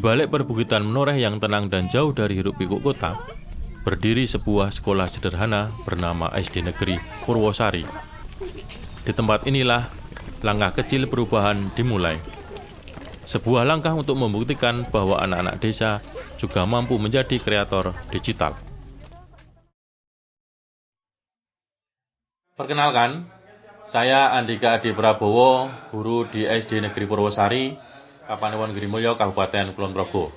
balik perbukitan menoreh yang tenang dan jauh dari hiruk-pikuk kota, berdiri sebuah sekolah sederhana bernama SD Negeri Purwosari. Di tempat inilah langkah kecil perubahan dimulai. Sebuah langkah untuk membuktikan bahwa anak-anak desa juga mampu menjadi kreator digital. Perkenalkan, saya Andika Adi Prabowo, guru di SD Negeri Purwosari, Kapanewon Girimulyo, Kabupaten Kulon Progo.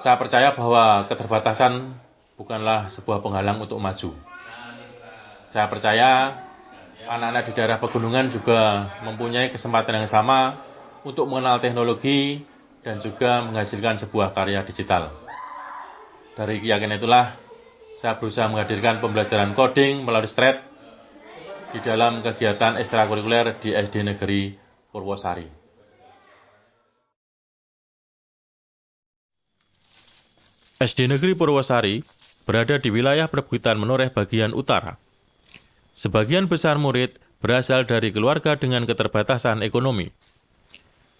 Saya percaya bahwa keterbatasan bukanlah sebuah penghalang untuk maju. Saya percaya anak-anak di daerah pegunungan juga mempunyai kesempatan yang sama untuk mengenal teknologi dan juga menghasilkan sebuah karya digital. Dari keyakinan itulah, saya berusaha menghadirkan pembelajaran coding melalui Scratch di dalam kegiatan ekstrakurikuler di SD Negeri Purwosari. SD Negeri Purwosari berada di wilayah perbukitan menoreh bagian utara. Sebagian besar murid berasal dari keluarga dengan keterbatasan ekonomi.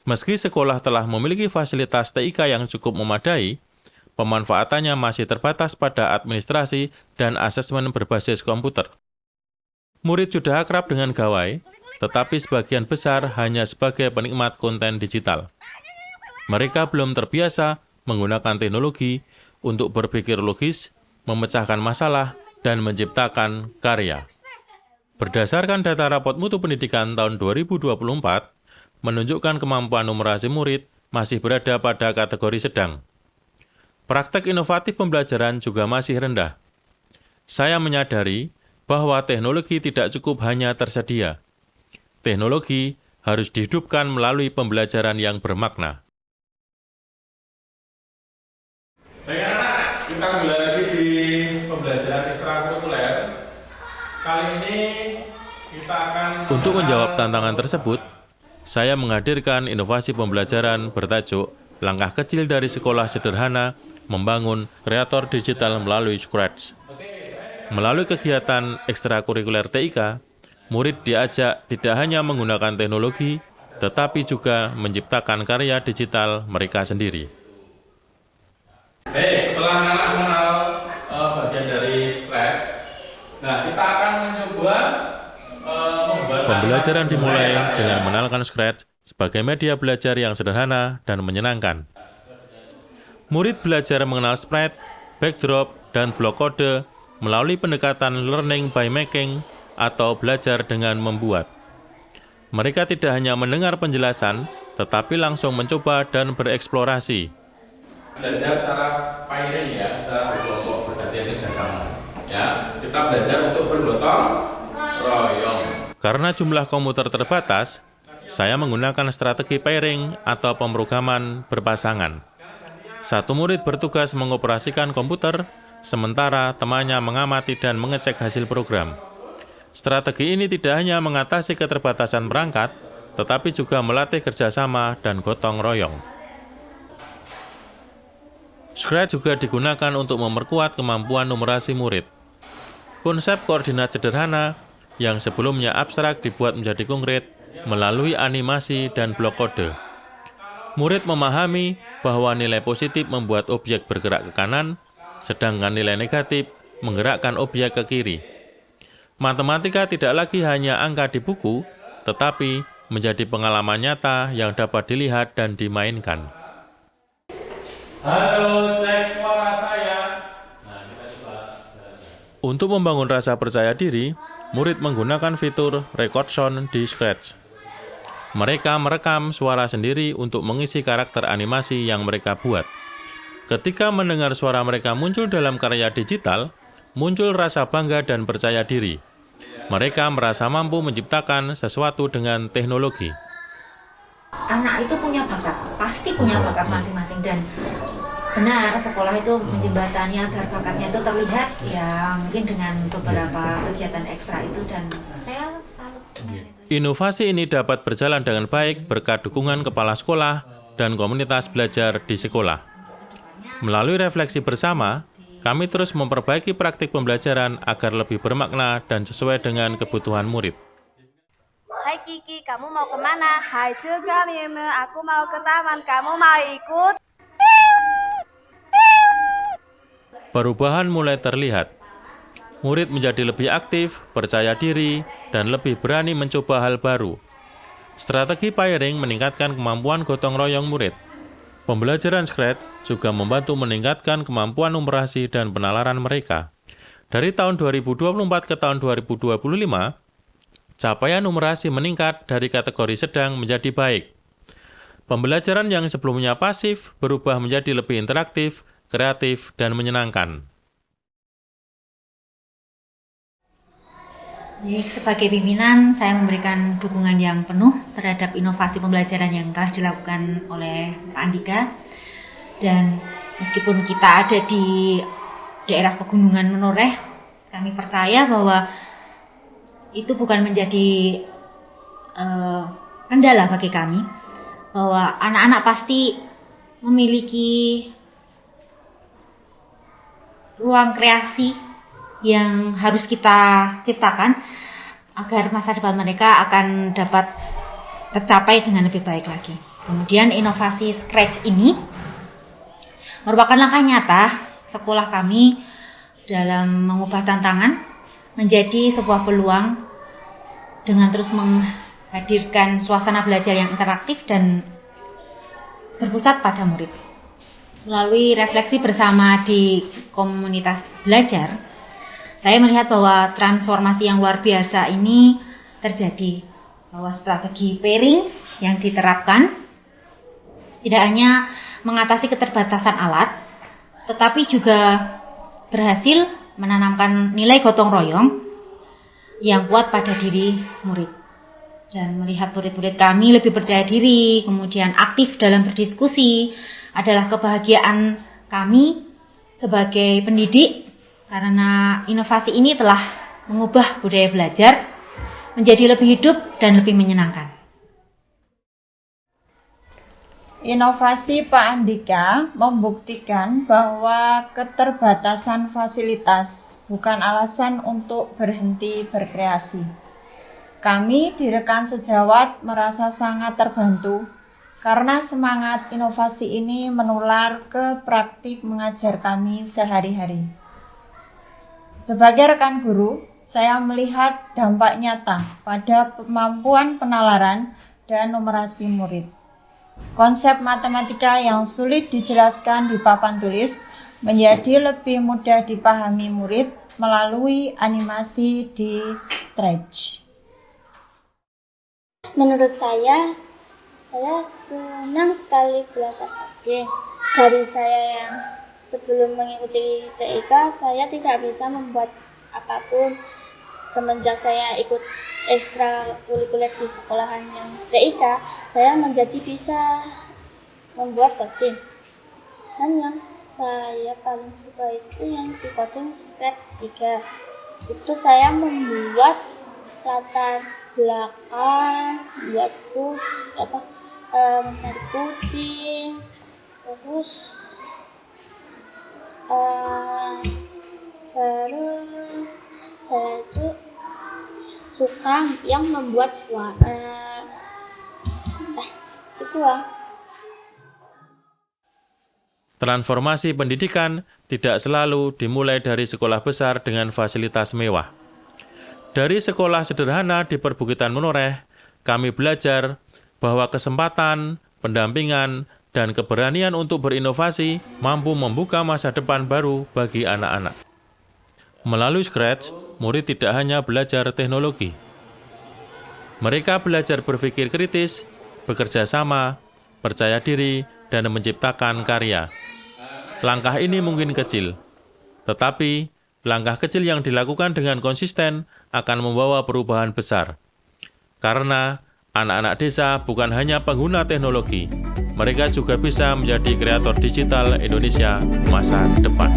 Meski sekolah telah memiliki fasilitas TIK yang cukup memadai, pemanfaatannya masih terbatas pada administrasi dan asesmen berbasis komputer. Murid sudah akrab dengan gawai, tetapi sebagian besar hanya sebagai penikmat konten digital. Mereka belum terbiasa menggunakan teknologi untuk berpikir logis, memecahkan masalah, dan menciptakan karya. Berdasarkan data rapot mutu pendidikan tahun 2024, menunjukkan kemampuan numerasi murid masih berada pada kategori sedang. Praktek inovatif pembelajaran juga masih rendah. Saya menyadari bahwa teknologi tidak cukup hanya tersedia. Teknologi harus dihidupkan melalui pembelajaran yang bermakna. Baik anak-anak, kita kembali lagi di pembelajaran ekstrakurikuler. Kali ini kita akan... Untuk menjawab tantangan tersebut, saya menghadirkan inovasi pembelajaran bertajuk Langkah Kecil dari Sekolah Sederhana Membangun Kreator Digital melalui Scratch. Melalui kegiatan ekstrakurikuler TIK, murid diajak tidak hanya menggunakan teknologi, tetapi juga menciptakan karya digital mereka sendiri. Baik, setelah anak-anak mengenal bagian dari Scratch, nah kita akan mencoba membuat... Pembelajaran dimulai dengan mengenalkan Scratch sebagai media belajar yang sederhana dan menyenangkan. Murid belajar mengenal sprite, backdrop, dan blok kode melalui pendekatan learning by making atau belajar dengan membuat. Mereka tidak hanya mendengar penjelasan, tetapi langsung mencoba dan bereksplorasi. Belajar secara pairing ya, secara berkelompok, bergantian kerjasama. Ya, kita belajar untuk bergotong royong. Karena jumlah komputer terbatas, saya menggunakan strategi pairing atau pemrograman berpasangan. Satu murid bertugas mengoperasikan komputer, sementara temannya mengamati dan mengecek hasil program. Strategi ini tidak hanya mengatasi keterbatasan perangkat, tetapi juga melatih kerjasama dan gotong royong. Scratch juga digunakan untuk memperkuat kemampuan numerasi murid. Konsep koordinat sederhana yang sebelumnya abstrak dibuat menjadi konkret melalui animasi dan blok kode. Murid memahami bahwa nilai positif membuat objek bergerak ke kanan, sedangkan nilai negatif menggerakkan objek ke kiri. Matematika tidak lagi hanya angka di buku, tetapi menjadi pengalaman nyata yang dapat dilihat dan dimainkan. Halo, cek suara saya. Nah, kita coba. Untuk membangun rasa percaya diri, murid menggunakan fitur record sound di Scratch. Mereka merekam suara sendiri untuk mengisi karakter animasi yang mereka buat. Ketika mendengar suara mereka muncul dalam karya digital, muncul rasa bangga dan percaya diri. Mereka merasa mampu menciptakan sesuatu dengan teknologi. Anak itu punya bakat, pasti punya bakat masing-masing, dan benar sekolah itu menjembatani agar bakatnya itu terlihat ya mungkin dengan beberapa kegiatan ekstra itu, dan saya salut. Inovasi ini dapat berjalan dengan baik berkat dukungan kepala sekolah dan komunitas belajar di sekolah. Melalui refleksi bersama, kami terus memperbaiki praktik pembelajaran agar lebih bermakna dan sesuai dengan kebutuhan murid. Hai Kiki, kamu mau kemana? Hai juga Mime, aku mau ke taman, kamu mau ikut? perubahan mulai terlihat. Murid menjadi lebih aktif, percaya diri, dan lebih berani mencoba hal baru. Strategi pairing meningkatkan kemampuan gotong royong murid. Pembelajaran Scratch juga membantu meningkatkan kemampuan numerasi dan penalaran mereka. Dari tahun 2024 ke tahun 2025, capaian numerasi meningkat dari kategori sedang menjadi baik. Pembelajaran yang sebelumnya pasif berubah menjadi lebih interaktif, kreatif, dan menyenangkan. Sebagai pimpinan, saya memberikan dukungan yang penuh terhadap inovasi pembelajaran yang telah dilakukan oleh Pak Andika. Dan meskipun kita ada di daerah pegunungan Menoreh, kami percaya bahwa itu bukan menjadi kendala bagi kami, bahwa anak-anak pasti memiliki ruang kreasi yang harus kita ciptakan agar masa depan mereka akan dapat tercapai dengan lebih baik lagi. Kemudian inovasi Scratch ini merupakan langkah nyata sekolah kami dalam mengubah tantangan menjadi sebuah peluang dengan terus menghadirkan suasana belajar yang interaktif dan berpusat pada murid. Melalui refleksi bersama di komunitas belajar, saya melihat bahwa transformasi yang luar biasa ini terjadi, bahwa strategi pairing yang diterapkan tidak hanya mengatasi keterbatasan alat, tetapi juga berhasil menanamkan nilai gotong royong yang kuat pada diri murid. Dan melihat murid-murid kami lebih percaya diri, kemudian aktif dalam berdiskusi, adalah kebahagiaan kami sebagai pendidik, karena inovasi ini telah mengubah budaya belajar menjadi lebih hidup dan lebih menyenangkan. Inovasi Pak Andika membuktikan bahwa keterbatasan fasilitas bukan alasan untuk berhenti berkreasi. Kami di rekan sejawat merasa sangat terbantu karena semangat inovasi ini menular ke praktik mengajar kami sehari-hari. Sebagai rekan guru, saya melihat dampak nyata pada kemampuan penalaran dan numerasi murid. Konsep matematika yang sulit dijelaskan di papan tulis menjadi lebih mudah dipahami murid melalui animasi di Scratch. Menurut saya senang sekali belajar coding. Dari saya yang sebelum mengikuti TIK, saya tidak bisa membuat apapun. Semenjak saya ikut ekstrakurikuler di sekolahan yang TIK, saya menjadi bisa membuat coding. Dan yang saya paling suka itu yang di coding Scratch 3. Itu saya membuat latar belakang, buat mencari kucing, terus saya itu suka yang membuat suara. Itu lah. Transformasi pendidikan tidak selalu dimulai dari sekolah besar dengan fasilitas mewah. Dari sekolah sederhana di perbukitan Menoreh, kami belajar bahwa kesempatan, pendampingan, dan keberanian untuk berinovasi mampu membuka masa depan baru bagi anak-anak. Melalui Scratch, murid tidak hanya belajar teknologi. Mereka belajar berpikir kritis, bekerja sama, percaya diri, dan menciptakan karya. Langkah ini mungkin kecil, tetapi langkah kecil yang dilakukan dengan konsisten akan membawa perubahan besar. Karena anak-anak desa bukan hanya pengguna teknologi, mereka juga bisa menjadi kreator digital Indonesia masa depan.